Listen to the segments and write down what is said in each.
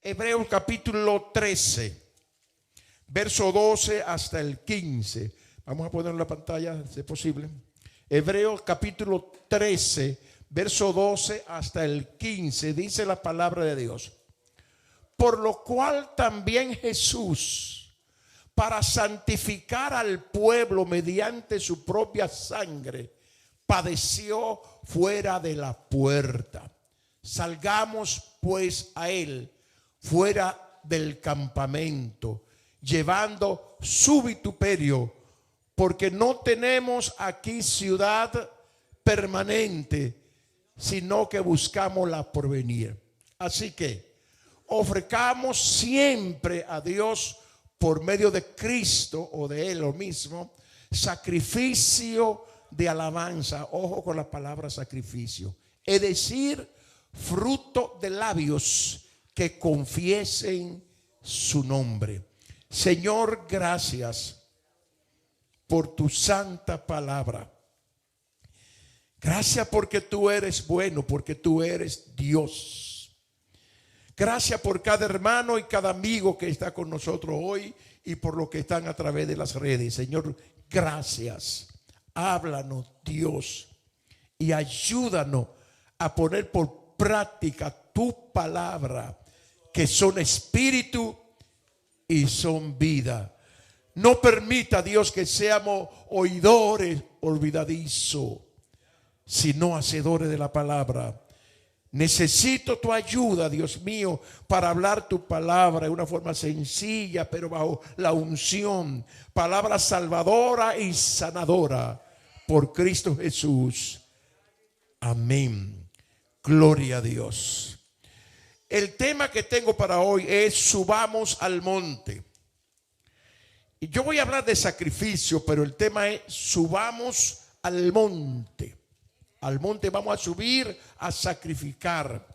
Hebreos capítulo 13, verso 12 hasta el 15. Vamos a ponerlo en la pantalla, si es posible. Hebreos capítulo 13, verso 12 hasta el 15. Dice la palabra de Dios. Por lo cual también Jesús, para santificar al pueblo mediante su propia sangre, padeció fuera de la puerta. Salgamos pues a él fuera del campamento, llevando su vituperio, porque no tenemos aquí ciudad permanente, sino que buscamos la porvenir. Así que ofrezcamos siempre a Dios por medio de Cristo o de Él lo mismo, sacrificio de alabanza. Ojo con la palabra sacrificio, es decir, fruto de labios que confiesen su nombre. Señor, gracias por tu santa palabra. Gracias porque tú eres bueno, porque tú eres Dios. Gracias por cada hermano y cada amigo que está con nosotros hoy y por los que están a través de las redes. Señor, gracias. Háblanos, Dios, y ayúdanos a poner por práctica tu palabra, que son espíritu y son vida. No permita, Dios, que seamos oidores olvidadizos, sino hacedores de la palabra. Necesito tu ayuda, Dios mío, para hablar tu palabra de una forma sencilla, pero bajo la unción. Palabra salvadora y sanadora por Cristo Jesús. Amén. Gloria a Dios. El tema que tengo para hoy es subamos al monte. Y yo voy a hablar de sacrificio, pero el tema es subamos al monte. Al monte vamos a subir a sacrificar.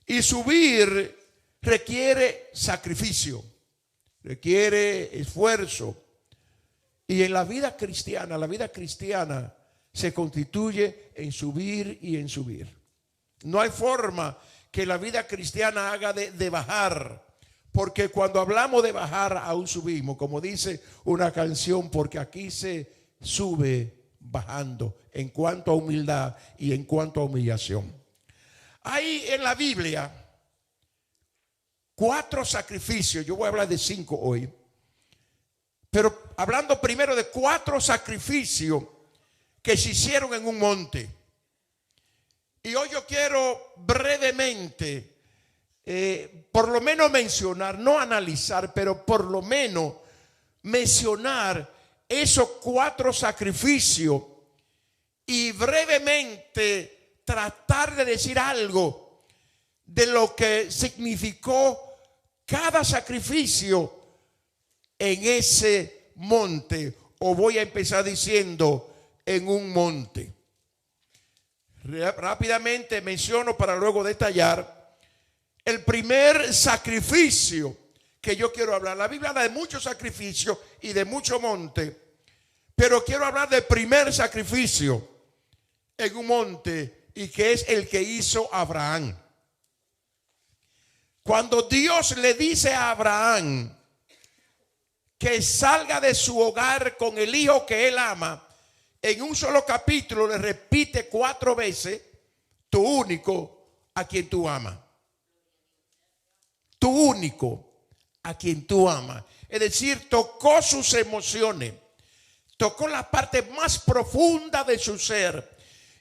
Y subir requiere sacrificio, requiere esfuerzo. Y en la vida cristiana se constituye en subir y en subir. No hay forma que la vida cristiana haga de bajar, porque cuando hablamos de bajar aún subimos, como dice una canción, porque aquí se sube bajando en cuanto a humildad y en cuanto a humillación. Hay en la Biblia 4 sacrificios, yo voy a hablar de 5 hoy, pero hablando primero de 4 sacrificios que se hicieron en un monte. Y hoy yo quiero brevemente, por lo menos mencionar, no analizar, pero por lo menos mencionar esos 4 sacrificios y brevemente tratar de decir algo de lo que significó cada sacrificio en ese monte. O voy a empezar diciendo en un monte. Rápidamente menciono para luego detallar el primer sacrificio que yo quiero hablar. La Biblia habla de muchos sacrificios y de mucho monte, pero quiero hablar del primer sacrificio en un monte, y que es el que hizo Abraham. Cuando Dios le dice a Abraham que salga de su hogar con el hijo que él ama, en un solo capítulo le repite 4 veces: tu único a quien tú amas. Tu único a quien tú amas. Es decir, tocó sus emociones, tocó la parte más profunda de su ser.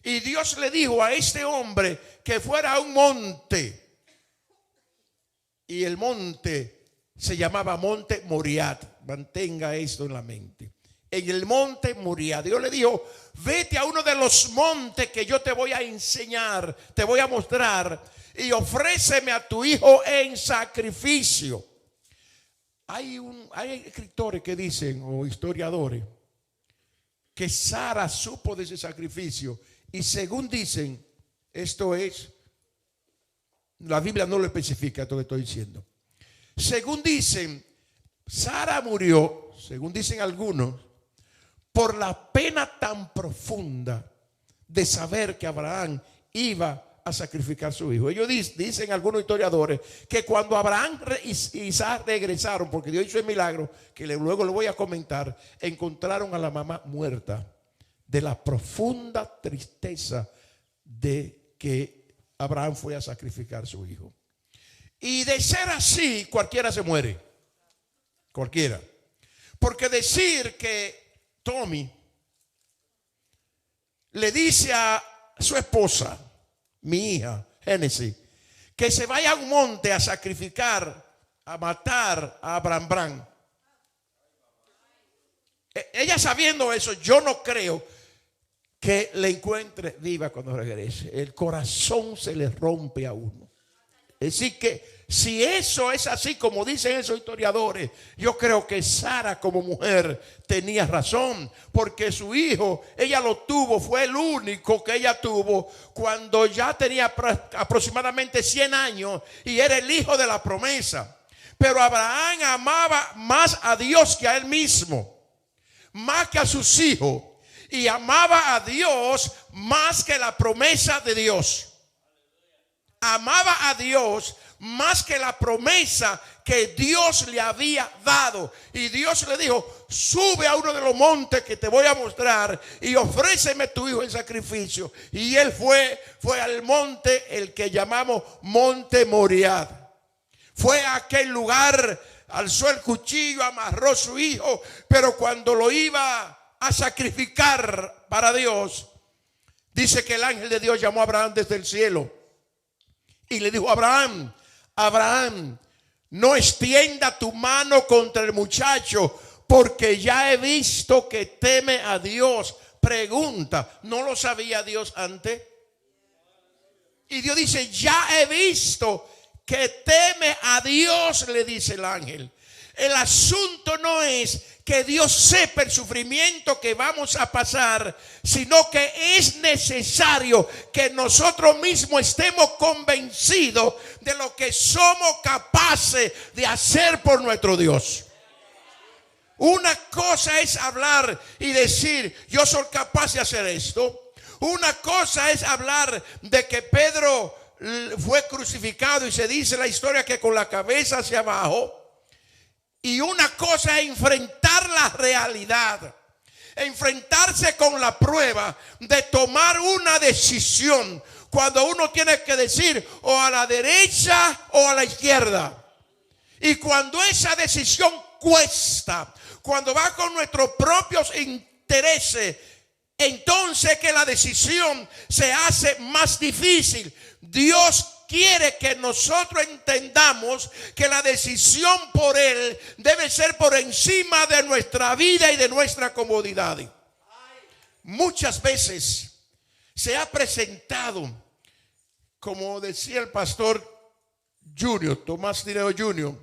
Y Dios le dijo a este hombre que fuera a un monte. Y el monte se llamaba Monte Moriah. Mantenga esto en la mente. En el monte Moriah, Dios le dijo: vete a uno de los montes que yo te voy a enseñar, te voy a mostrar, y ofréceme a tu hijo en sacrificio. Hay escritores que dicen, o historiadores, que Sara supo de ese sacrificio, y según dicen, esto es, la Biblia no lo especifica, esto que estoy diciendo. Según dicen, Sara murió, según dicen algunos, por la pena tan profunda de saber que Abraham iba a sacrificar a su hijo. Ellos dicen algunos historiadores que cuando Abraham y Isaac regresaron, porque Dios hizo el milagro, que luego lo voy a comentar, encontraron a la mamá muerta de la profunda tristeza de que Abraham fue a sacrificar a su hijo. Y de ser así, cualquiera se muere. Cualquiera. Porque decir que Tommy le dice a su esposa, mi hija, Génesis, que se vaya a un monte a sacrificar, a matar a Abraham. Ella sabiendo eso, yo no creo que le encuentre viva cuando regrese. El corazón se le rompe a uno. Es decir que si eso es así como dicen esos historiadores, yo creo que Sara como mujer tenía razón, porque su hijo, ella lo tuvo, fue el único que ella tuvo cuando ya tenía aproximadamente 100 años y era el hijo de la promesa. Pero Abraham amaba más a Dios que a él mismo, más que a sus hijos, y amaba a Dios más que la promesa de Dios. Amaba a Dios más que la promesa que Dios le había dado. Y Dios le dijo, sube a uno de los montes que te voy a mostrar y ofréceme tu hijo en sacrificio. Y él fue al monte, el que llamamos Monte Moriah. Fue a aquel lugar, alzó el cuchillo, amarró a su hijo, pero cuando lo iba a sacrificar para Dios, dice que el ángel de Dios llamó a Abraham desde el cielo y le dijo, Abraham, Abraham, no extienda tu mano contra el muchacho, porque ya he visto que teme a Dios. Pregunta, ¿no lo sabía Dios antes? Y Dios dice, ya he visto que teme a Dios, le dice el ángel. El asunto no es que Dios sepa el sufrimiento que vamos a pasar, sino que es necesario que nosotros mismos estemos convencidos de lo que somos capaces de hacer por nuestro Dios. Una cosa es hablar y decir, yo soy capaz de hacer esto. Una cosa es hablar de que Pedro fue crucificado y se dice la historia que con la cabeza hacia abajo. Y una cosa es enfrentar la realidad, enfrentarse con la prueba de tomar una decisión cuando uno tiene que decir o a la derecha o a la izquierda. Y cuando esa decisión cuesta, cuando va con nuestros propios intereses, entonces que la decisión se hace más difícil. Dios quiere que nosotros entendamos que la decisión por Él debe ser por encima de nuestra vida y de nuestra comodidad. Muchas veces se ha presentado, como decía el pastor Junior, Tomás Dinero Junior,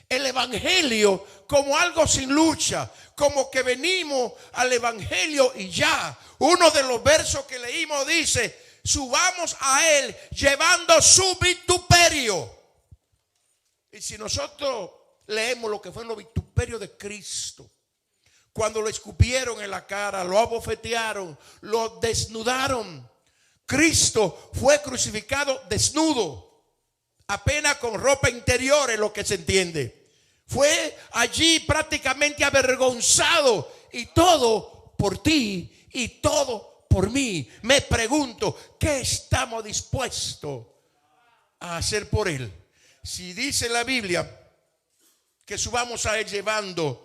el evangelio como algo sin lucha, como que venimos al evangelio y ya. Uno de los versos que leímos dice, subamos a Él llevando su vituperio. Y si nosotros leemos lo que fue los vituperios de Cristo, cuando lo escupieron en la cara, lo abofetearon, lo desnudaron. Cristo fue crucificado desnudo, apenas con ropa interior, es lo que se entiende. Fue allí prácticamente avergonzado, y todo por ti y todo por mí. Me pregunto, ¿qué estamos dispuestos a hacer por Él? Si dice la Biblia que subamos a Él llevando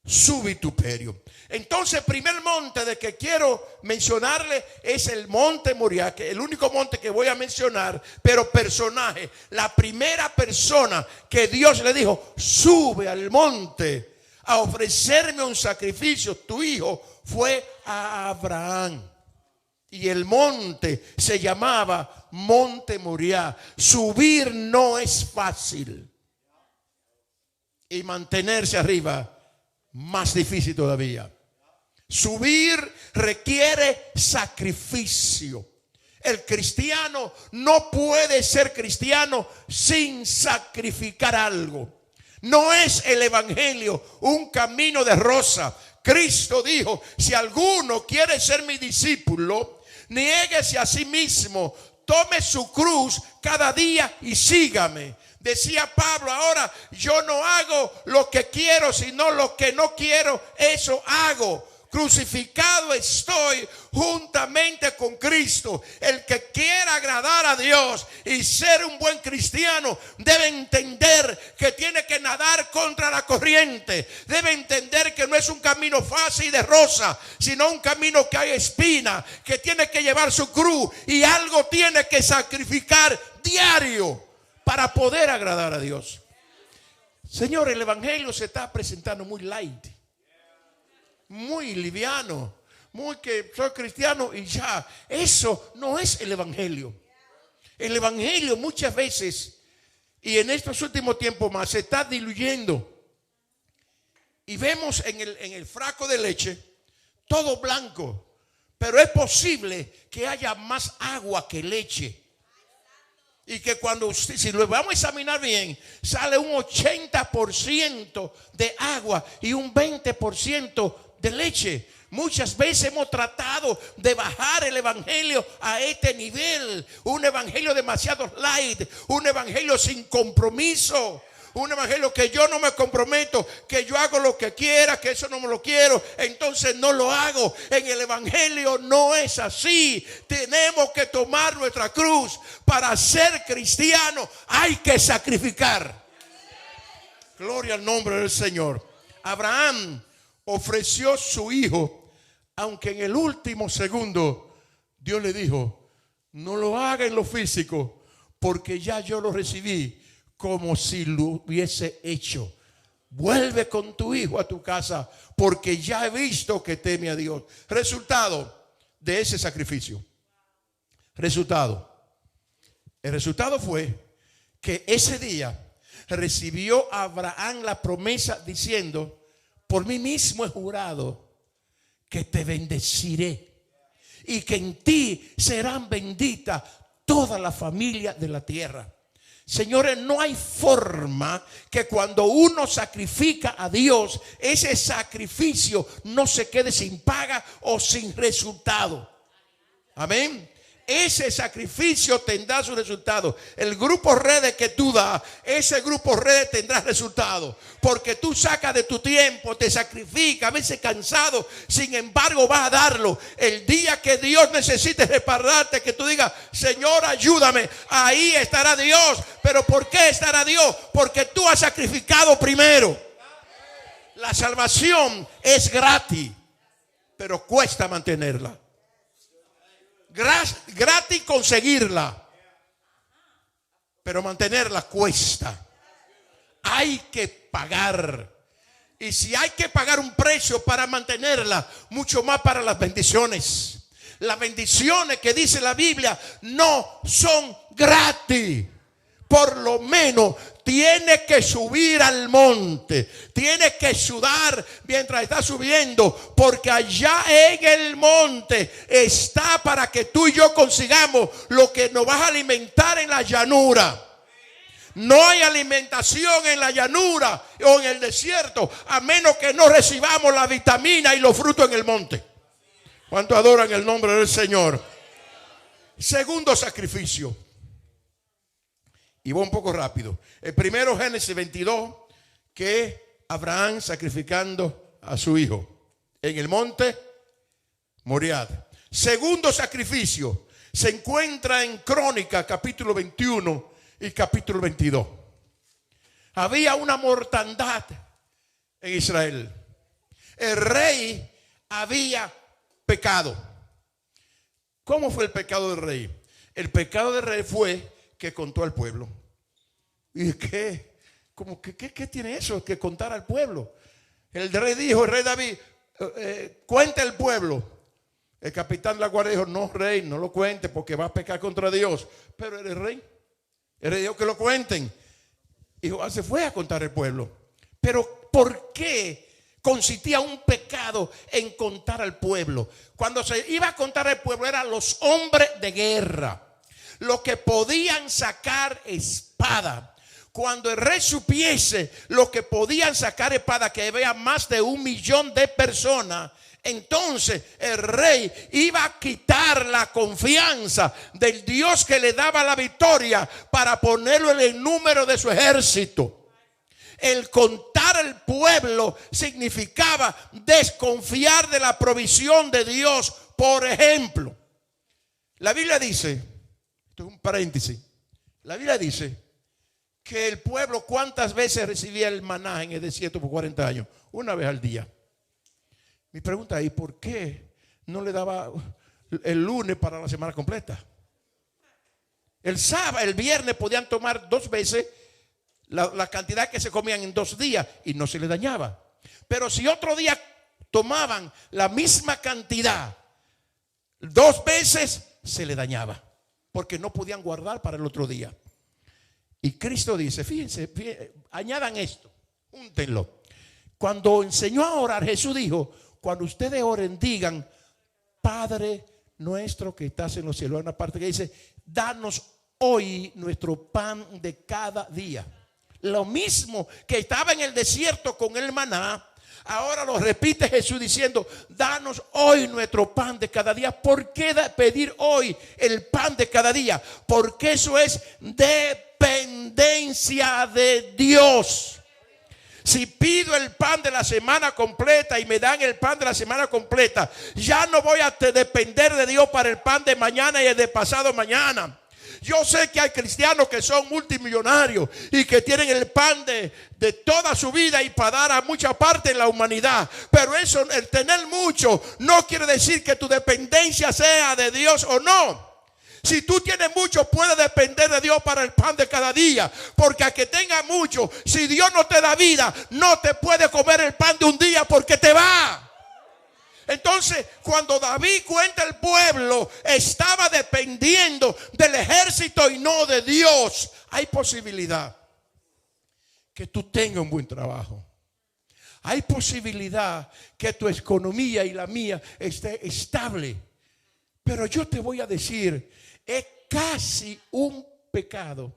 su vituperio. Entonces el primer monte de que quiero mencionarle es el monte Moriah, que es el único monte que voy a mencionar, pero personaje, la primera persona que Dios le dijo, sube al monte a ofrecerme un sacrificio, tu hijo, fue a Abraham. Y el monte se llamaba Monte Moriah. Subir no es fácil, y mantenerse arriba más difícil todavía. Subir requiere sacrificio. El cristiano no puede ser cristiano sin sacrificar algo. No es el evangelio un camino de rosa. Cristo dijo, si alguno quiere ser mi discípulo, niéguese a sí mismo, tome su cruz cada día y sígame. Decía Pablo, ahora yo no hago lo que quiero, sino lo que no quiero, eso hago. Crucificado estoy juntamente con Cristo. El que quiera agradar a Dios y ser un buen cristiano debe entender que tiene que nadar contra la corriente. Debe entender que no es un camino fácil de rosa, sino un camino que hay espina, que tiene que llevar su cruz y algo tiene que sacrificar diario para poder agradar a Dios. Señor, el evangelio se está presentando muy light, muy liviano, muy que soy cristiano y ya. Eso no es el evangelio. El evangelio muchas veces, y en estos últimos tiempos más, se está diluyendo. Y vemos en el frasco de leche todo blanco, pero es posible que haya más agua que leche. Y que cuando usted, si lo vamos a examinar bien, sale un 80% de agua y un 20% de leche. Muchas veces hemos tratado de bajar el evangelio a este nivel. Un evangelio demasiado light, un evangelio sin compromiso. Un evangelio que yo no me comprometo, que yo hago lo que quiera, que eso no me lo quiero, entonces no lo hago. En el evangelio no es así. Tenemos que tomar nuestra cruz. Para ser cristiano hay que sacrificar. Gloria al nombre del Señor. Abraham ofreció su hijo, aunque en el último segundo Dios le dijo: no lo haga en lo físico, porque ya yo lo recibí como si lo hubiese hecho. Vuelve con tu hijo a tu casa, porque ya he visto que teme a Dios. Resultado de ese sacrificio. El resultado fue que ese día recibió Abraham la promesa diciendo: por mí mismo he jurado que te bendeciré y que en ti serán benditas toda la familia de la tierra. Señores, no hay forma que cuando uno sacrifica a Dios, ese sacrificio no se quede sin paga o sin resultado. Amén. Ese sacrificio tendrá su resultado. El grupo redes que tú das, ese grupo redes tendrá resultado, porque tú sacas de tu tiempo, te sacrificas, a veces cansado, sin embargo vas a darlo. El día que Dios necesite respaldarte, que tú digas: Señor, ayúdame, ahí estará Dios. Pero ¿por qué estará Dios? Porque tú has sacrificado primero. La salvación es gratis, pero cuesta mantenerla. Gratis conseguirla, pero mantenerla cuesta. Hay que pagar. Y si hay que pagar un precio para mantenerla, mucho más para las bendiciones. Las bendiciones que dice la Biblia no son gratis. Por lo menos tiene que subir al monte, tiene que sudar mientras está subiendo, porque allá en el monte está para que tú y yo consigamos lo que nos va a alimentar en la llanura. No hay alimentación en la llanura o en el desierto a menos que no recibamos la vitamina y los frutos en el monte. ¿Cuánto adoran el nombre del Señor? Segundo sacrificio. Y voy un poco rápido. El primero, Génesis 22, que Abraham sacrificando a su hijo en el monte Moriah. Segundo sacrificio se encuentra en Crónicas capítulo 21 y capítulo 22. Había una mortandad en Israel. El rey había pecado. ¿Cómo fue el pecado del rey? El pecado del rey fue que contó al pueblo. ¿Y qué? ¿Qué tiene eso que contar al pueblo? El rey dijo, el rey David, cuenta al pueblo. El capitán de la guardia dijo: no, rey, no lo cuente porque va a pecar contra Dios. Pero el rey dijo que lo cuenten. Dijo, se fue a contar al pueblo. Pero ¿por qué consistía un pecado en contar al pueblo? Cuando se iba a contar al pueblo eran los hombres de guerra, los que podían sacar espada. Cuando el rey supiese los que podían sacar espada, que había más de 1 millón de personas, Entonces el rey iba a quitar la confianza del Dios que le daba la victoria para ponerlo en el número de su ejército. El contar al pueblo significaba desconfiar de la provisión de Dios. Por ejemplo, la Biblia dice, esto es un paréntesis, la Biblia dice que el pueblo cuántas veces recibía el maná en el desierto por 40 años, una vez al día. Mi pregunta es, ¿por qué no le daba el lunes para la semana completa? El sábado, el viernes podían tomar 2 veces la cantidad que se comían en 2 días y no se les dañaba. Pero si otro día tomaban la misma cantidad 2 veces, se les dañaba, porque no podían guardar para el otro día. Y Cristo dice, fíjense, añadan esto, júntenlo. Cuando enseñó a orar, Jesús dijo, cuando ustedes oren, digan, Padre nuestro que estás en los cielos. Hay una parte que dice, danos hoy nuestro pan de cada día. Lo mismo que estaba en el desierto con el maná, ahora lo repite Jesús diciendo, danos hoy nuestro pan de cada día. ¿Por qué pedir hoy el pan de cada día? Porque eso es dependencia de Dios. Si pido el pan de la semana completa y me dan el pan de la semana completa, ya no voy a depender de Dios para el pan de mañana y el de pasado mañana. Yo sé que hay cristianos que son multimillonarios y que tienen el pan de toda su vida y para dar a mucha parte en la humanidad. Pero eso, el tener mucho, no quiere decir que tu dependencia sea de Dios o no. Si tú tienes mucho, puedes depender de Dios para el pan de cada día. Porque a que tenga mucho, si Dios no te da vida, no te puede comer el pan de un día porque te va. Entonces, cuando David cuenta el pueblo, estaba dependiendo del ejército y no de Dios. Hay posibilidad que tú tengas un buen trabajo. Hay posibilidad que tu economía y la mía esté estable. Pero yo te voy a decir, es casi un pecado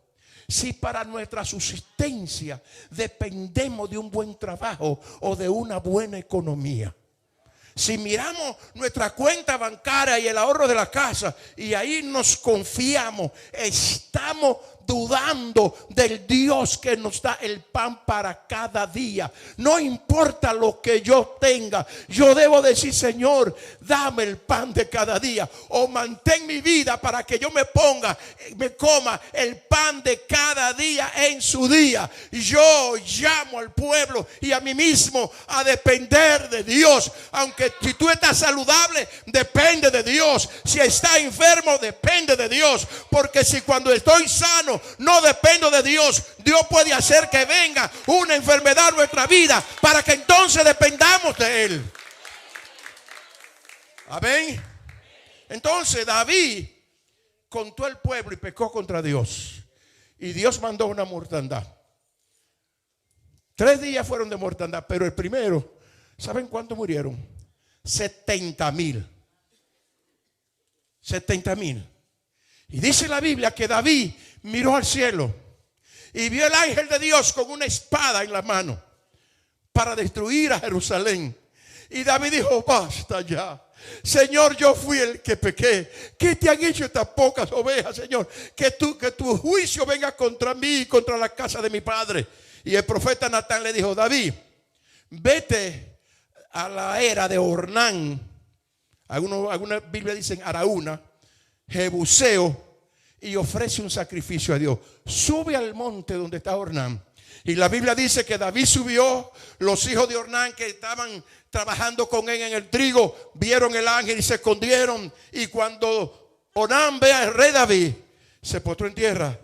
si para nuestra subsistencia dependemos de un buen trabajo o de una buena economía. Si miramos nuestra cuenta bancaria y el ahorro de la casa y ahí nos confiamos, estamos dudando del Dios que nos da el pan para cada día. No importa lo que yo tenga, yo debo decir, Señor, dame el pan de cada día, o mantén mi vida para que yo me coma el pan de cada día en su día. Yo llamo al pueblo y a mí mismo a depender de Dios. Aunque si tú estás saludable, depende de Dios. Si estás enfermo, depende de Dios. Porque si cuando estoy sano no dependo de Dios, Dios puede hacer que venga una enfermedad a nuestra vida para que entonces dependamos de Él. Amén. Entonces David contó el pueblo y pecó contra Dios. Y Dios mandó una mortandad. 3 días fueron de mortandad, pero el primero, ¿saben cuántos murieron? 70,000. 70,000. Y dice la Biblia que David miró al cielo y vio el ángel de Dios con una espada en la mano para destruir a Jerusalén. Y David dijo, basta ya. Señor, yo fui el que pequé. ¿Qué te han hecho estas pocas ovejas, Señor? Que tu juicio venga contra mí y contra la casa de mi padre. Y el profeta Natán le dijo, David, vete a la era de Ornán. Algunas Biblias dicen Araúna, Jebuseo, y ofrece un sacrificio a Dios. Sube al monte donde está Ornán. Y la Biblia dice que David subió. Los hijos de Ornán que estaban trabajando con él en el trigo vieron el ángel y se escondieron. Y cuando Ornán ve al rey David, se postró en tierra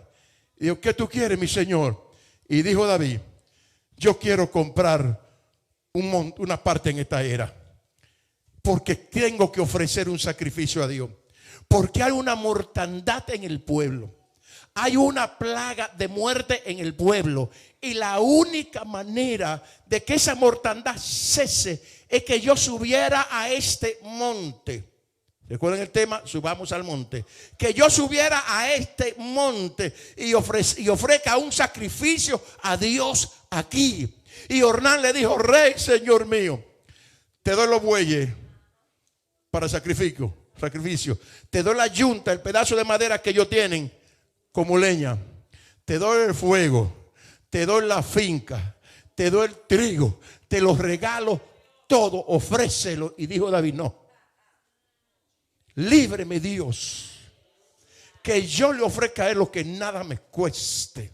y dijo, ¿qué tú quieres, mi señor? Y dijo David, yo quiero comprar una parte en esta era, porque tengo que ofrecer un sacrificio a Dios. Porque hay una mortandad en el pueblo. Hay una plaga de muerte en el pueblo. Y la única manera de que esa mortandad cese es que yo subiera a este monte. ¿Recuerdan el tema? Subamos al monte. Que yo subiera a este monte y ofrezca un sacrificio a Dios aquí. Y Ornán le dijo, rey, señor mío, te doy los bueyes, para sacrificio. Te doy la yunta, el pedazo de madera que ellos tienen como leña. Te doy el fuego, te doy la finca, te doy el trigo, te los regalo todo, ofrécelo. Y dijo David, no. Líbreme Dios, que yo le ofrezca a él lo que nada me cueste.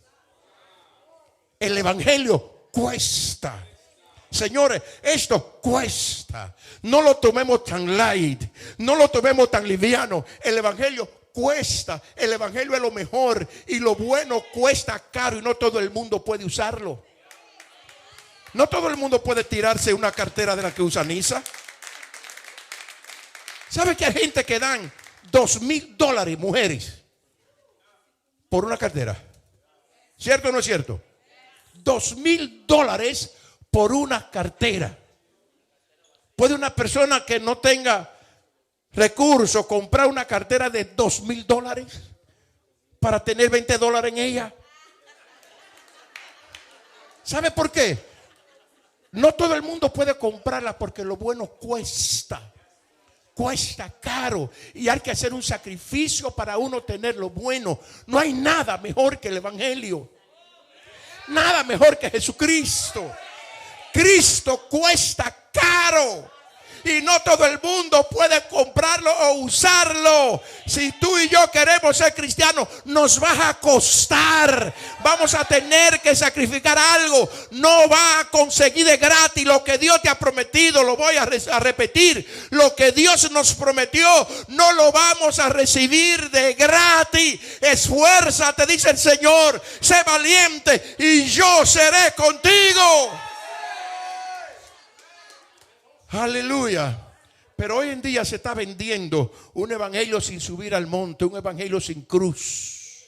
El evangelio cuesta. Señores, esto cuesta. No lo tomemos tan light, no lo tomemos tan liviano. El evangelio cuesta. El evangelio es lo mejor y lo bueno cuesta caro y no todo el mundo puede usarlo. No todo el mundo puede tirarse una cartera de la que usa Nisa. ¿Sabe que hay gente que dan $2,000, mujeres, por una cartera? ¿Cierto o no es cierto? $2,000 por una cartera. ¿Puede una persona que no tenga recursos comprar una cartera de $2,000 para tener $20 en ella? ¿Sabe por qué? No todo el mundo puede comprarla porque lo bueno cuesta. Cuesta caro y hay que hacer un sacrificio para uno tener lo bueno. No hay nada mejor que el evangelio. Nada mejor que Jesucristo. Cristo cuesta caro y no todo el mundo puede comprarlo o usarlo. Si tú y yo queremos ser cristianos, nos va a costar. Vamos a tener que sacrificar algo. No va a conseguir de gratis lo que Dios te ha prometido. Lo voy a repetir. Lo que Dios nos prometió no lo vamos a recibir de gratis. Esfuérzate, dice el Señor. Sé valiente y yo seré contigo. Aleluya. Pero hoy en día se está vendiendo un evangelio sin subir al monte, un evangelio sin cruz,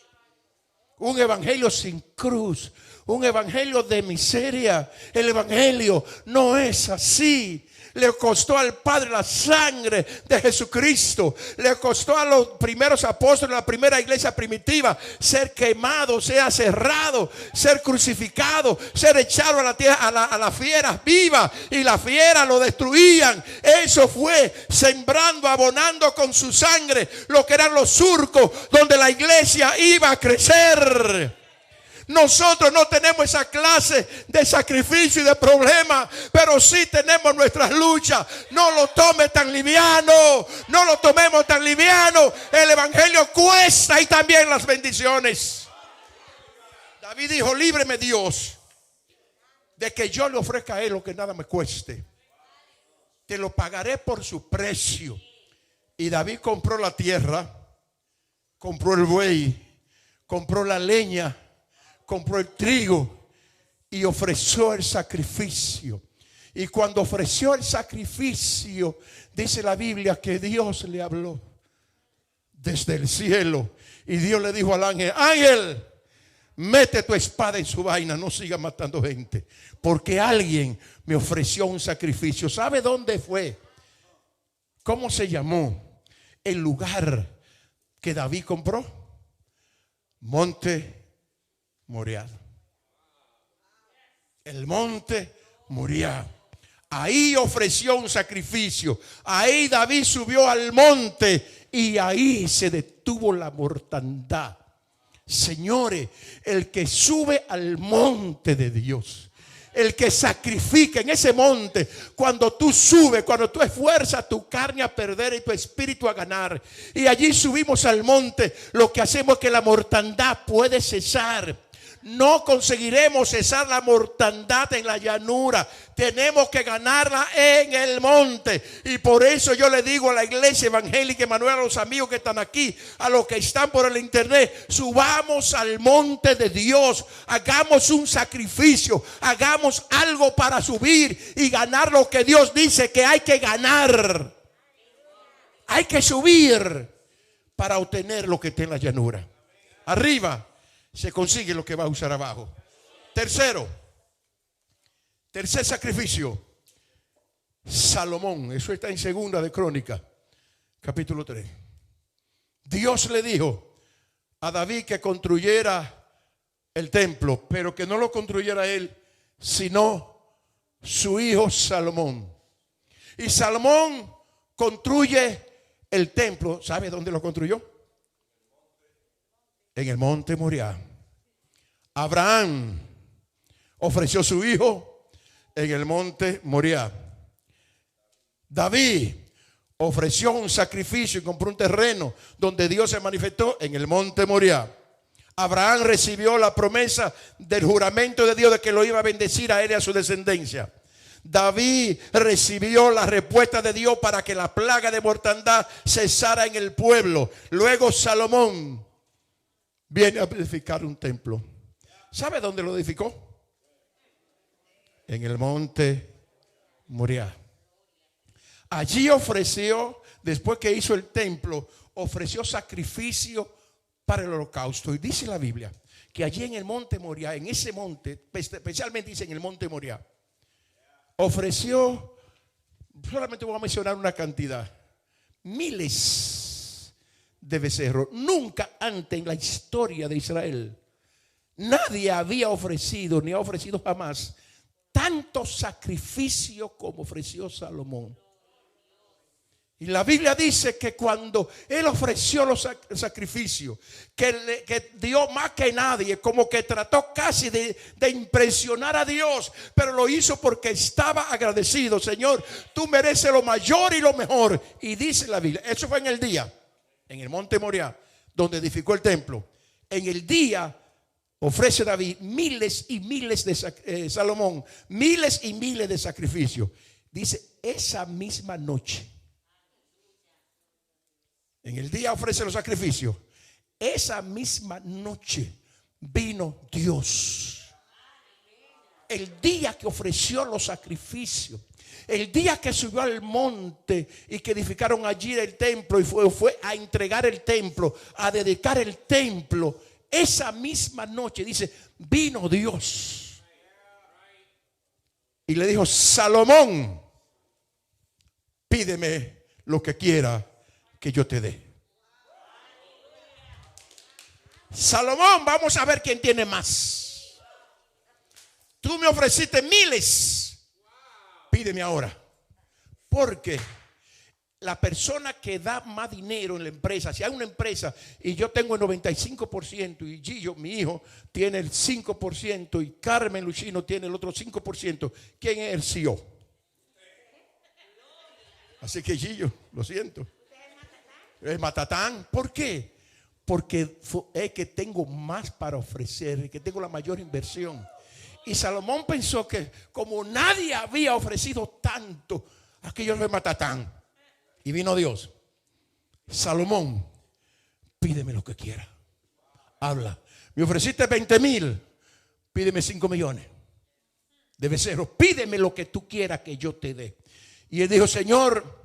un evangelio sin cruz, un evangelio de miseria. El evangelio no es así. Le costó al Padre la sangre de Jesucristo. Le costó a los primeros apóstoles, la primera iglesia primitiva, ser quemado, ser aserrado, ser crucificado, ser echado a la tierra, a las fieras vivas, y las fieras lo destruían. Eso fue sembrando, abonando con su sangre lo que eran los surcos donde la iglesia iba a crecer. Nosotros no tenemos esa clase de sacrificio y de problema, pero sí tenemos nuestras luchas. No lo tome tan liviano, no lo tomemos tan liviano. El evangelio cuesta y también las bendiciones. David dijo, líbreme Dios de que yo le ofrezca a él lo que nada me cueste. Te lo pagaré por su precio. Y David compró la tierra, compró el buey, compró la leña, compró el trigo y ofreció el sacrificio. Y cuando ofreció el sacrificio, dice la Biblia que Dios le habló desde el cielo. Y Dios le dijo al ángel, ángel, mete tu espada en su vaina, no siga matando gente, porque alguien me ofreció un sacrificio. ¿Sabe dónde fue? ¿Cómo se llamó el lugar que David compró? Monte Moriah. El monte Moriah. Ahí ofreció un sacrificio. Ahí David subió al monte y ahí se detuvo la mortandad. Señores, el que sube al monte de Dios, el que sacrifica en ese monte, cuando tú subes, cuando tú esfuerzas tu carne a perder y tu espíritu a ganar, y allí subimos al monte, lo que hacemos es que la mortandad puede cesar. No conseguiremos cesar la mortandad en la llanura. Tenemos que ganarla en el monte. Y por eso yo le digo a la iglesia evangélica Emanuel, a los amigos que están aquí, a los que están por el internet, subamos al monte de Dios. Hagamos un sacrificio. Hagamos algo para subir y ganar lo que Dios dice que hay que ganar. Hay que subir para obtener lo que está en la llanura. Arriba se consigue lo que va a usar abajo. Tercer sacrificio, Salomón. Eso está en Segunda de Crónicas, capítulo 3. Dios le dijo a David que construyera el templo, pero que no lo construyera él, sino su hijo Salomón. Y Salomón construye el templo. ¿Sabe dónde lo construyó? En el monte Moriah. Abraham ofreció su hijo en el monte Moriah. David ofreció un sacrificio y compró un terreno donde Dios se manifestó en el monte Moriah. Abraham recibió la promesa del juramento de Dios de que lo iba a bendecir a él y a su descendencia. David recibió la respuesta de Dios para que la plaga de mortandad cesara en el pueblo. Luego Salomón viene a edificar un templo. ¿Sabe dónde lo edificó? En el monte Moriah. Allí ofreció, después que hizo el templo, ofreció sacrificio para el holocausto. Y dice la Biblia que allí en el monte Moriah, en ese monte, especialmente dice en el monte Moriah, ofreció, solamente voy a mencionar una cantidad, miles de becerros. Nunca antes en la historia de Israel nadie había ofrecido, ni ha ofrecido jamás, tanto sacrificio como ofreció Salomón. Y la Biblia dice que cuando él ofreció los sacrificios, que dio más que nadie, como que trató casi de impresionar a Dios, pero lo hizo porque estaba agradecido. Señor, tú mereces lo mayor y lo mejor. Y dice la Biblia, eso fue en el día, en el monte Moriah, donde edificó el templo. En el día ofrece David miles y miles de Salomón, miles y miles de sacrificios. Dice, esa misma noche, en el día ofrece los sacrificios. Esa misma noche vino Dios. El día que ofreció los sacrificios, el día que subió al monte y que edificaron allí el templo y fue a entregar el templo, a dedicar el templo. Esa misma noche, dice, vino Dios y le dijo: Salomón, pídeme lo que quiera que yo te dé. Salomón, vamos a ver quién tiene más. Tú me ofreciste miles, pídeme ahora. Porque la persona que da más dinero en la empresa, si hay una empresa y yo tengo el 95% y Gillo, mi hijo, tiene el 5% y Carmen Luchino tiene el otro 5%, ¿quién es el CEO? Así que Gillo, lo siento, es Matatán. ¿Por qué? Porque es que tengo más para ofrecer, que tengo la mayor inversión. Y Salomón pensó que como nadie había ofrecido tanto, aquello fue Matatán. Y vino Dios: Salomón, pídeme lo que quiera. Habla. Me ofreciste 20,000, pídeme 5 millones de becerros. Pídeme lo que tú quieras que yo te dé. Y él dijo: Señor,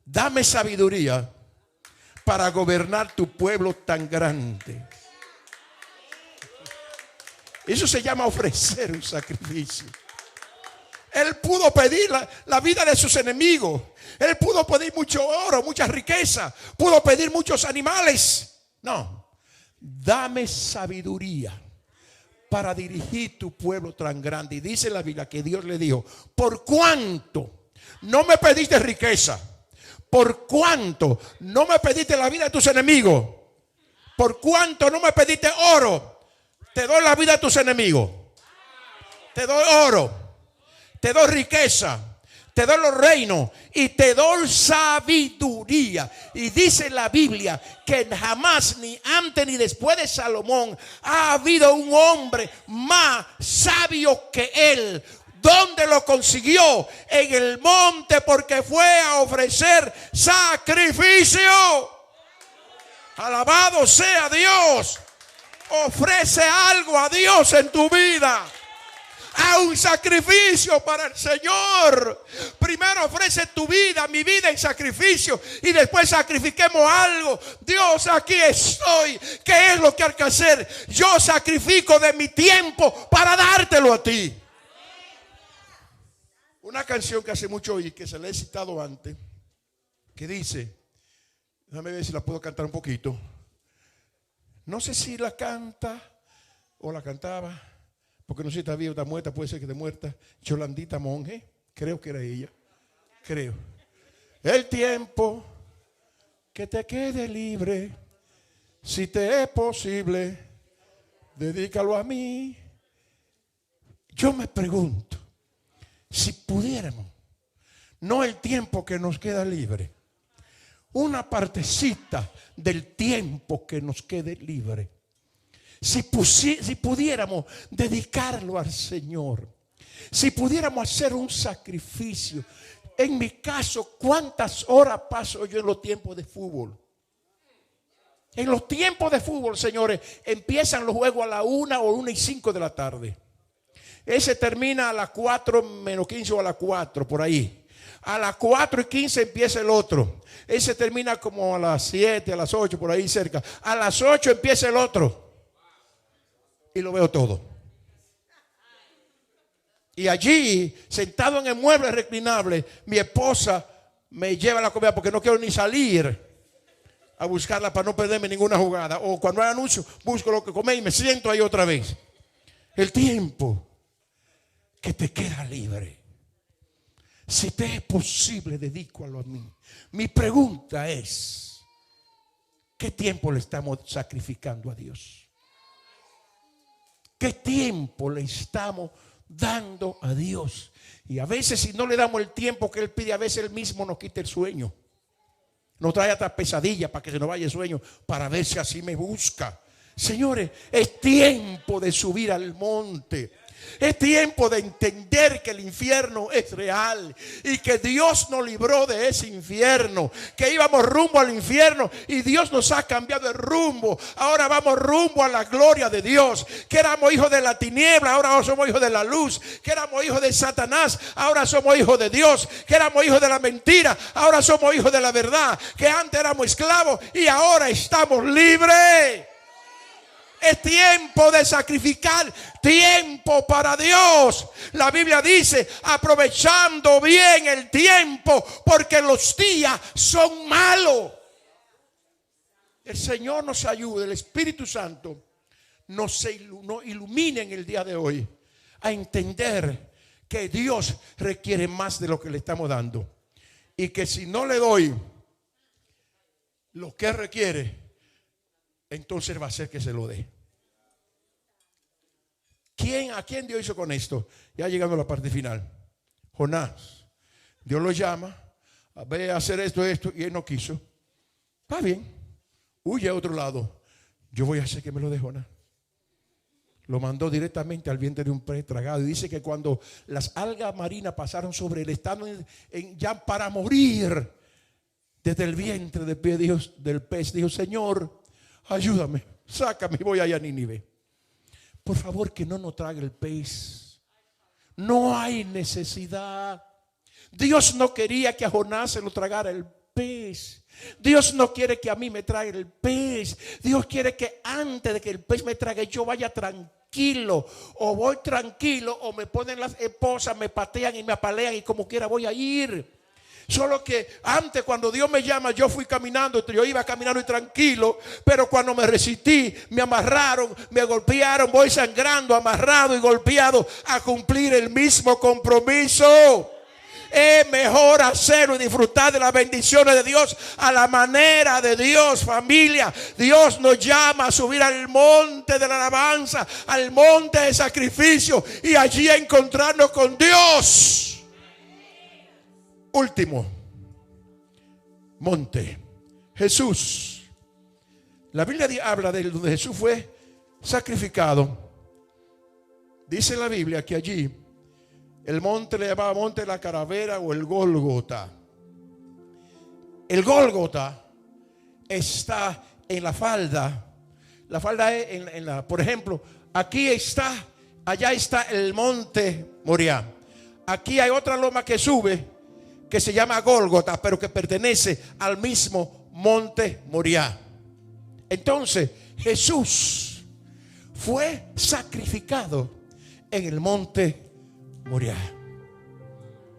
dame sabiduría para gobernar tu pueblo tan grande. Eso se llama ofrecer un sacrificio. Él pudo pedir la vida de sus enemigos. Él pudo pedir mucho oro, mucha riqueza. Pudo pedir muchos animales. No, dame sabiduría para dirigir tu pueblo tan grande. Y dice la Biblia que Dios le dijo: por cuanto no me pediste riqueza, por cuanto no me pediste la vida de tus enemigos, por cuanto no me pediste oro, te doy la vida de tus enemigos. Te doy oro, te doy riqueza, te doy los reinos y te doy sabiduría. Y dice la Biblia que jamás, ni antes ni después de Salomón, ha habido un hombre más sabio que él. ¿Dónde lo consiguió? En el monte, porque fue a ofrecer sacrificio. Alabado sea Dios. Ofrece algo a Dios en tu vida. A un sacrificio para el Señor. Primero ofrece tu vida, mi vida en sacrificio, y después sacrifiquemos algo. Dios, aquí estoy. ¿Qué es lo que hay que hacer? Yo sacrifico de mi tiempo para dártelo a ti. Una canción que hace mucho oí, que se la he citado antes, que dice, déjame ver si la puedo cantar un poquito. No sé si la canta o la cantaba, porque no sé si está viva o está muerta, puede ser que esté muerta. Yolandita Monge, creo que era ella, creo. El tiempo que te quede libre, si te es posible, dedícalo a mí. Yo me pregunto, si pudiéramos, no el tiempo que nos queda libre, una partecita del tiempo que nos quede libre, si pudiéramos dedicarlo al Señor, si pudiéramos hacer un sacrificio. En mi caso, ¿cuántas horas paso yo en los tiempos de fútbol? En los tiempos de fútbol, señores, empiezan los juegos a la 1 o 1:05 de la tarde. Ese termina a las 4:15 o a las 4, por ahí. A las 4:15 empieza el otro. Ese termina como a las 7, a las 8, por ahí cerca. A las 8 empieza el otro. Y lo veo todo. Y allí, sentado en el mueble reclinable, mi esposa me lleva la comida porque no quiero ni salir a buscarla para no perderme ninguna jugada. O cuando hay anuncio, busco lo que comer y me siento ahí otra vez. El tiempo que te queda libre, si te es posible, dedícalo a mí. Mi pregunta es, ¿qué tiempo le estamos sacrificando a Dios? ¿Qué tiempo le estamos dando a Dios? Y a veces, si no le damos el tiempo que Él pide, a veces Él mismo nos quita el sueño. Nos trae hasta pesadillas para que se nos vaya el sueño, para ver si así me busca. Señores, es tiempo de subir al monte. Es tiempo de entender que el infierno es real y que Dios nos libró de ese infierno, que íbamos rumbo al infierno y Dios nos ha cambiado el rumbo. Ahora vamos rumbo a la gloria de Dios. Que éramos hijos de la tiniebla, ahora somos hijos de la luz. Que éramos hijos de Satanás, ahora somos hijos de Dios. Que éramos hijos de la mentira, ahora somos hijos de la verdad. Que antes éramos esclavos y ahora estamos libres. Es tiempo de sacrificar tiempo para Dios. La Biblia dice, aprovechando bien el tiempo, porque los días son malos. El Señor nos ayude, el Espíritu Santo nos ilumine en el día de hoy a entender que Dios requiere más de lo que le estamos dando. Y que si no le doy lo que requiere, entonces va a ser que se lo dé. ¿A quién Dios hizo con esto? Ya llegando a la parte final. Jonás. Dios lo llama. Ve a hacer esto, y él no quiso. Está bien. Huye a otro lado. Yo voy a hacer que me lo dé Jonás. Lo mandó directamente al vientre de un pez tragado. Y dice que cuando las algas marinas pasaron sobre él, estando ya para morir, desde el vientre del pez, dijo: Señor, ayúdame, sácame y voy allá a Nínive. Por favor, que no nos trague el pez. No hay necesidad. Dios no quería que a Jonás se lo tragara el pez. Dios no quiere que a mí me trague el pez. Dios quiere que antes de que el pez me trague, yo vaya tranquilo. O voy tranquilo, o me ponen las esposas, me patean y me apalean, y como quiera voy a ir. Solo que antes, cuando Dios me llama, yo fui caminando, yo iba caminando y tranquilo, pero cuando me resistí, me amarraron, me golpearon, voy sangrando, amarrado y golpeado a cumplir el mismo compromiso. Es mejor hacerlo y disfrutar de las bendiciones de Dios a la manera de Dios, familia. Dios nos llama a subir al monte de la alabanza, al monte de sacrificio, y allí encontrarnos con Dios. Último monte, Jesús. La Biblia habla de donde Jesús fue sacrificado. Dice la Biblia que allí el monte le llamaba monte de la calavera o el Gólgota. El Gólgota está en la falda. La falda es por ejemplo, aquí está, allá está el monte Moriah. Aquí hay otra loma que sube, que se llama Gólgota, pero que pertenece al mismo monte Moriah. Entonces Jesús fue sacrificado en el monte Moriah.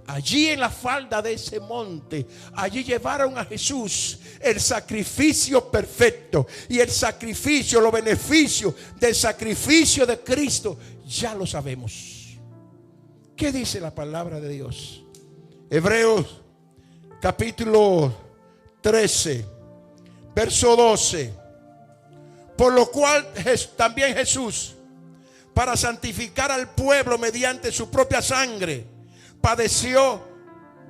Allí en la falda de ese monte, allí llevaron a Jesús el sacrificio perfecto. Y el sacrificio, los beneficios del sacrificio de Cristo, ya lo sabemos. ¿Qué dice la palabra de Dios? Hebreos capítulo 13, verso 12. Por lo cual también Jesús, para santificar al pueblo mediante su propia sangre, padeció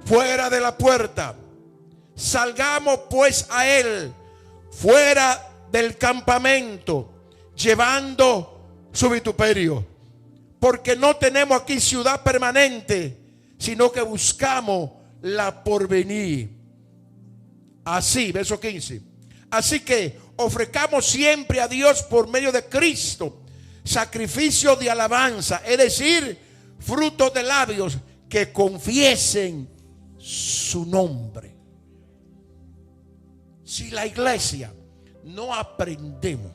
fuera de la puerta. Salgamos pues a él fuera del campamento, llevando su vituperio, porque no tenemos aquí ciudad permanente, sino que buscamos la porvenir. Así, verso 15. Así que ofrezcamos siempre a Dios por medio de Cristo sacrificio de alabanza, es decir, frutos de labios que confiesen su nombre. Si la iglesia no aprendemos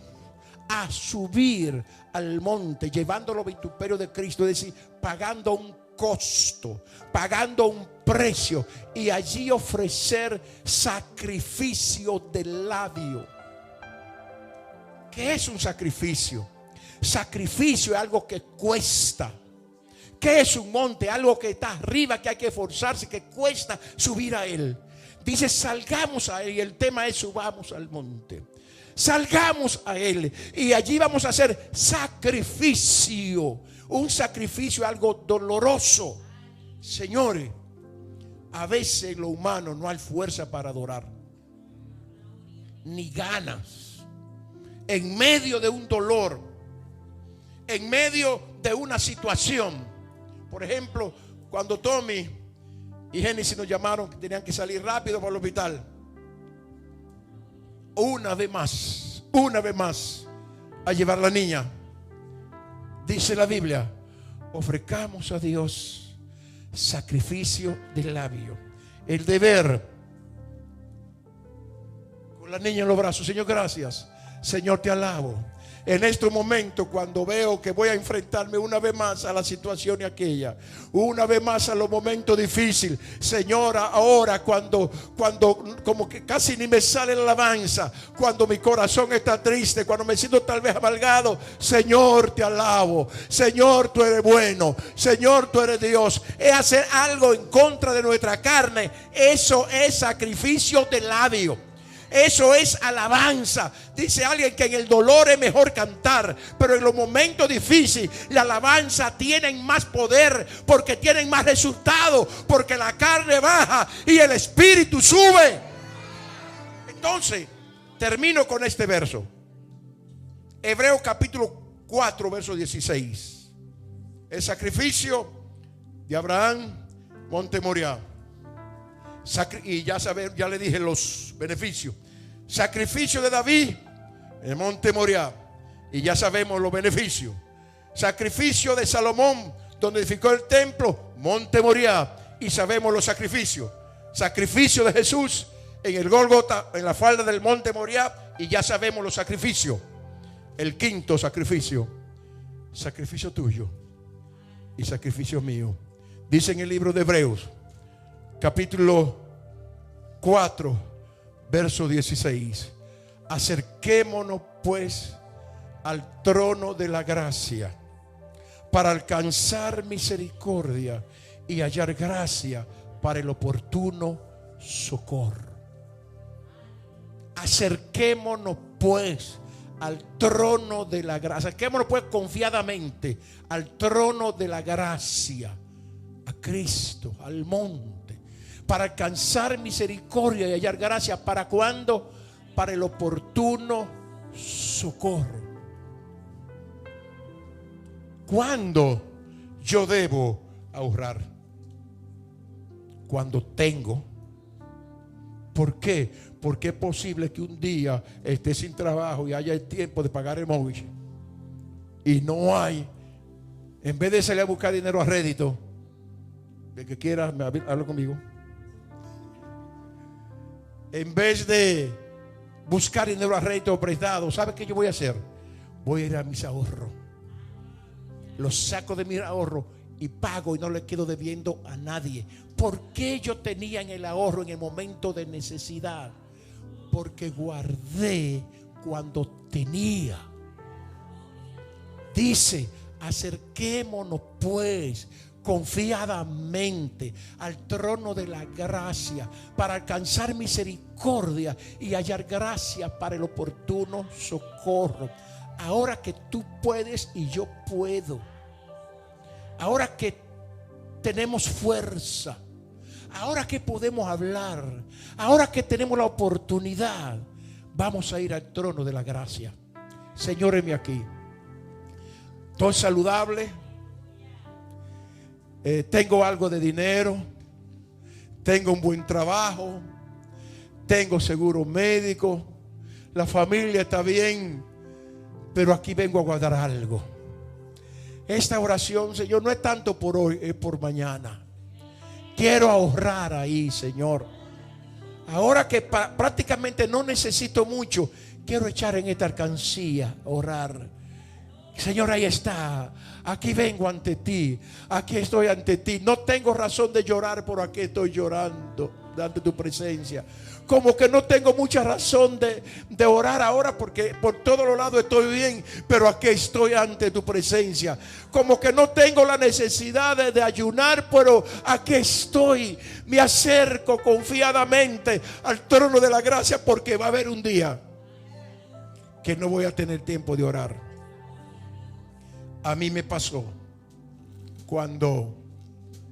a subir al monte llevando los vituperios de Cristo, es decir, pagando un costo, pagando un precio, y allí ofrecer sacrificio del labio. ¿Qué es un sacrificio? Sacrificio es algo que cuesta. ¿Qué es un monte? Algo que está arriba, que hay que esforzarse, que cuesta subir a él. Dice, salgamos a él, y el tema es subamos al monte. Salgamos a él y allí vamos a hacer sacrificio. Un sacrificio, algo doloroso. Señores, a veces lo humano no hay fuerza para adorar, ni ganas. En medio de un dolor, en medio de una situación. Por ejemplo, cuando Tommy y Génesis nos llamaron que tenían que salir rápido para el hospital. Una vez más, a llevar a la niña. Dice la Biblia, ofrezcamos a Dios sacrificio del labio. El deber, con la niña en los brazos. Señor, gracias. Señor, te alabo. En este momento, cuando veo que voy a enfrentarme una vez más a la situación aquella, una vez más a los momentos difíciles, Señor, ahora cuando como que casi ni me sale la alabanza, cuando mi corazón está triste, cuando me siento tal vez amargado, Señor, te alabo. Señor, tú eres bueno. Señor, tú eres Dios. Es hacer algo en contra de nuestra carne. Eso es sacrificio de labio. Eso es alabanza. Dice alguien que en el dolor es mejor cantar, pero en los momentos difíciles la alabanza tiene más poder, porque tienen más resultado, porque la carne baja y el espíritu sube. Entonces, termino con este verso. Hebreos capítulo 4, verso 16. El sacrificio de Abraham, monte Moriah. Y ya le dije los beneficios. Sacrificio de David en el monte Moriah, y ya sabemos los beneficios. Sacrificio de Salomón, donde edificó el templo, monte Moriah, y sabemos los sacrificios. Sacrificio de Jesús en el Gólgota, en la falda del monte Moriah, y ya sabemos los sacrificios. El quinto sacrificio, sacrificio tuyo y sacrificio mío. Dice en el libro de Hebreos capítulo 4, verso 16. Acerquémonos pues al trono de la gracia para alcanzar misericordia y hallar gracia para el oportuno socorro. Acerquémonos pues al trono de la gracia. Acerquémonos pues confiadamente al trono de la gracia, a Cristo, al monte, para alcanzar misericordia y hallar gracia. ¿Para cuándo? Para el oportuno socorro. ¿Cuándo yo debo ahorrar? Cuando tengo. ¿Por qué? Porque es posible que un día esté sin trabajo y haya el tiempo de pagar el móvil y no hay. En vez de salir a buscar dinero a rédito, el que quiera, habla conmigo. En vez de buscar dinero a rédito o prestado, ¿sabe qué yo voy a hacer? Voy a ir a mis ahorros. Los saco de mi ahorro y pago, y no le quedo debiendo a nadie. ¿Por qué yo tenía en el ahorro en el momento de necesidad? Porque guardé cuando tenía. Dice, acerquémonos pues confiadamente al trono de la gracia para alcanzar misericordia y hallar gracia para el oportuno socorro. Ahora que tú puedes y yo puedo, ahora que tenemos fuerza, ahora que podemos hablar, ahora que tenemos la oportunidad, vamos a ir al trono de la gracia. Señor, heme aquí. Estoy saludable. Tengo algo de dinero. Tengo un buen trabajo. Tengo seguro médico. La familia está bien. Pero aquí vengo a guardar algo. Esta oración, Señor, no es tanto por hoy, es por mañana. Quiero ahorrar ahí, Señor. Ahora que prácticamente no necesito mucho, quiero echar en esta alcancía, ahorrar. Señor, ahí está. Aquí vengo ante ti. Aquí estoy ante ti. No tengo razón de llorar, por aquí estoy llorando ante tu presencia. Como que no tengo mucha razón de orar ahora, porque por todos los lados estoy bien, pero aquí estoy ante tu presencia. Como que no tengo la necesidad de ayunar, pero aquí estoy. Me acerco confiadamente al trono de la gracia, porque va a haber un día que no voy a tener tiempo de orar. A mí me pasó cuando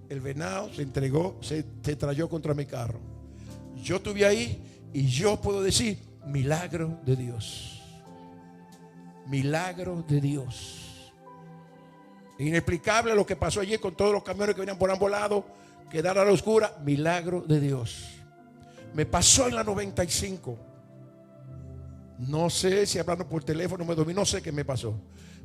el venado se entregó, se trayó contra mi carro. Yo estuve ahí y yo puedo decir: milagro de Dios. Milagro de Dios. Inexplicable lo que pasó allí con todos los camiones que venían por ambos lados, quedar a la oscura. Milagro de Dios. Me pasó en la 95. No sé si hablando por teléfono me dormí, no sé qué me pasó.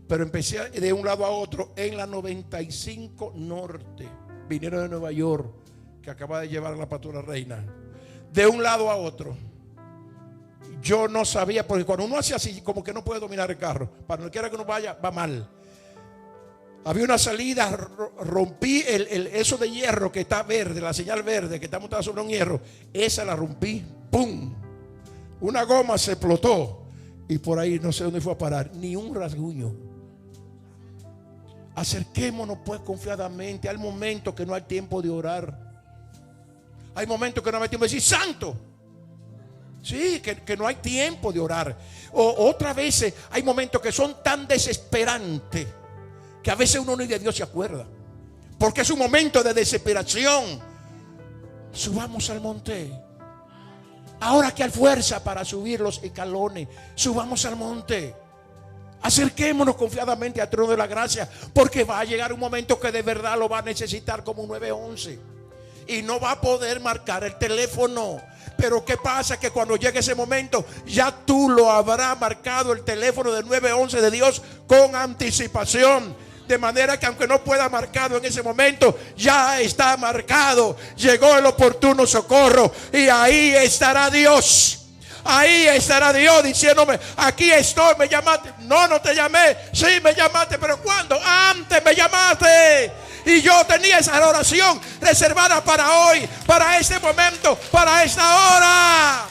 Pero empecé de un lado a otro en la 95 Norte. Vinieron de Nueva York, que acaba de llevar a la Pastora Reina. De un lado a otro. Yo no sabía, porque cuando uno hace así, como que no puede dominar el carro. Para donde quiera que uno vaya, va mal. Había una salida, rompí eso de hierro que está verde, la señal verde que está montada sobre un hierro. Esa la rompí, ¡pum! Una goma se explotó. Y por ahí no sé dónde fue a parar, ni un rasguño. Acerquémonos pues confiadamente. Hay momentos que no hay tiempo de orar. Hay momentos que no hay tiempo de decir santo. Sí, que no hay tiempo de orar. O otras veces hay momentos que son tan desesperantes que a veces uno ni de Dios se acuerda, porque es un momento de desesperación. Subamos al monte. Ahora que hay fuerza para subir los escalones, subamos al monte. Acerquémonos confiadamente al trono de la gracia, porque va a llegar un momento que de verdad lo va a necesitar como un 911 y no va a poder marcar el teléfono. Pero ¿qué pasa? Que cuando llegue ese momento, ya tú lo habrás marcado el teléfono del 911 de Dios con anticipación. De manera que aunque no pueda marcado en ese momento, ya está marcado. Llegó el oportuno socorro y ahí estará Dios. Ahí estará Dios diciéndome: aquí estoy, me llamaste. No, no te llamé. Sí, me llamaste, pero ¿cuándo? Antes me llamaste. Y yo tenía esa oración reservada para hoy, para este momento, para esta hora.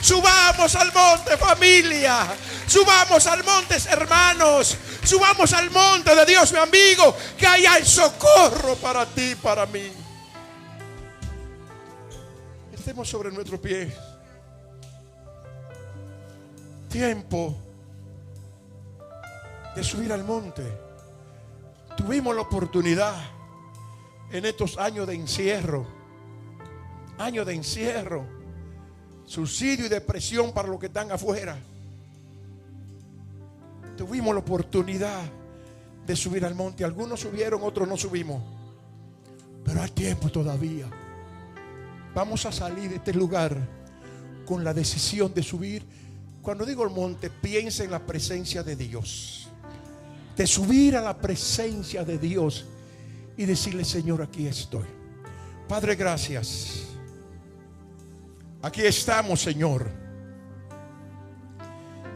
Subamos al monte, familia. Subamos al monte, hermanos. Subamos al monte de Dios, mi amigo, que ahí hay socorro para ti, para mí. Estemos sobre nuestros pies. Tiempo de subir al monte. Tuvimos la oportunidad en estos años de encierro. Subsidio y depresión para los que están afuera. Tuvimos la oportunidad de subir al monte. Algunos subieron, otros no subimos. Pero hay tiempo todavía. Vamos a salir de este lugar con la decisión de subir. Cuando digo el monte, piensa en la presencia de Dios. De subir a la presencia de Dios y decirle: Señor, aquí estoy. Padre, gracias. Aquí estamos, Señor.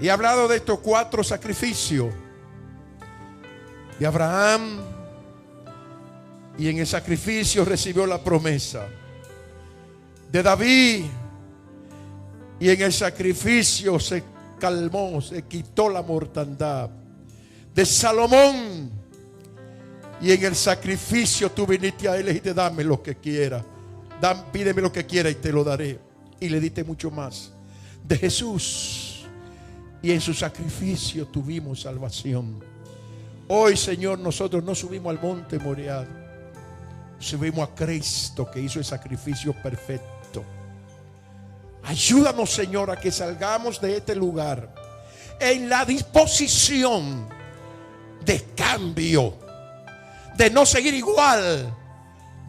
Y he hablado de estos 4 sacrificios de Abraham, y en el sacrificio recibió la promesa. De David, y en el sacrificio se calmó, se quitó la mortandad. De Salomón, Y en el sacrificio tú viniste a Él y dijiste: dame lo que quiera. Pídeme lo que quiera y te lo daré. Y le diste mucho más de Jesús. Y en su sacrificio tuvimos salvación. Hoy, Señor, nosotros no subimos al monte Moriah. Subimos a Cristo, que hizo el sacrificio perfecto. Ayúdanos, Señor, a que salgamos de este lugar en la disposición de cambio, de no seguir igual,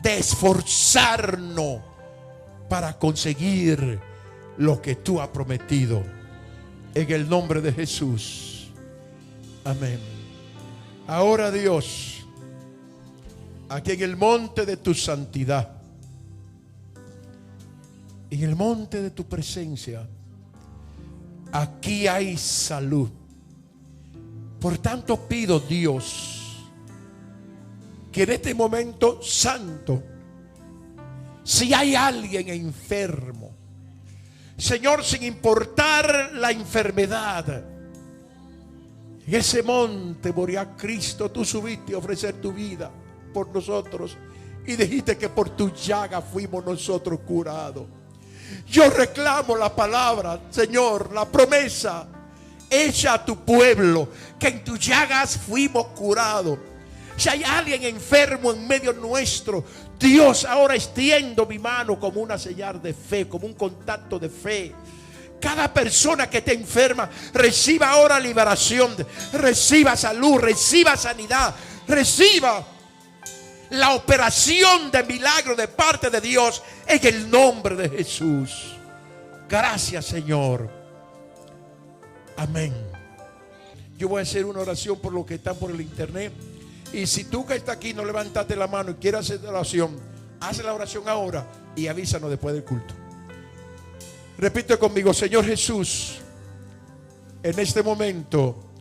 de esforzarnos para conseguir lo que tú has prometido. En el nombre de Jesús. Amén. Ahora, Dios, aquí en el monte de tu santidad, en el monte de tu presencia, aquí hay salud. Por tanto pido, Dios, que en este momento santo, si hay alguien enfermo, Señor, sin importar la enfermedad, en ese monte Moriah, Cristo, tú subiste a ofrecer tu vida por nosotros y dijiste que por tu llaga fuimos nosotros curados. Yo reclamo la palabra, Señor, la promesa hecha a tu pueblo, que en tus llagas fuimos curados. Si hay alguien enfermo en medio nuestro, Dios, ahora extiendo mi mano como una señal de fe, como un contacto de fe. Cada persona que esté enferma, reciba ahora liberación, reciba salud, reciba sanidad, reciba la operación de milagro de parte de Dios en el nombre de Jesús. Gracias, Señor. Amén. Yo voy a hacer una oración por los que están por el internet. Y si tú que estás aquí no levantaste la mano y quieres hacer la oración, haz la oración ahora y avísanos después del culto. Repite conmigo: Señor Jesús, en este momento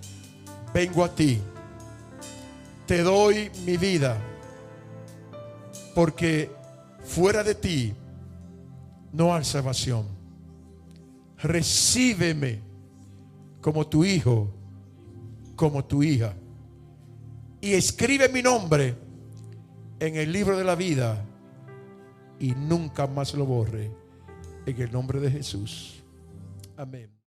vengo a ti. Te doy mi vida, porque fuera de ti no hay salvación. Recíbeme como tu hijo, como tu hija, y escribe mi nombre en el libro de la vida y nunca más lo borre. En el nombre de Jesús. Amén.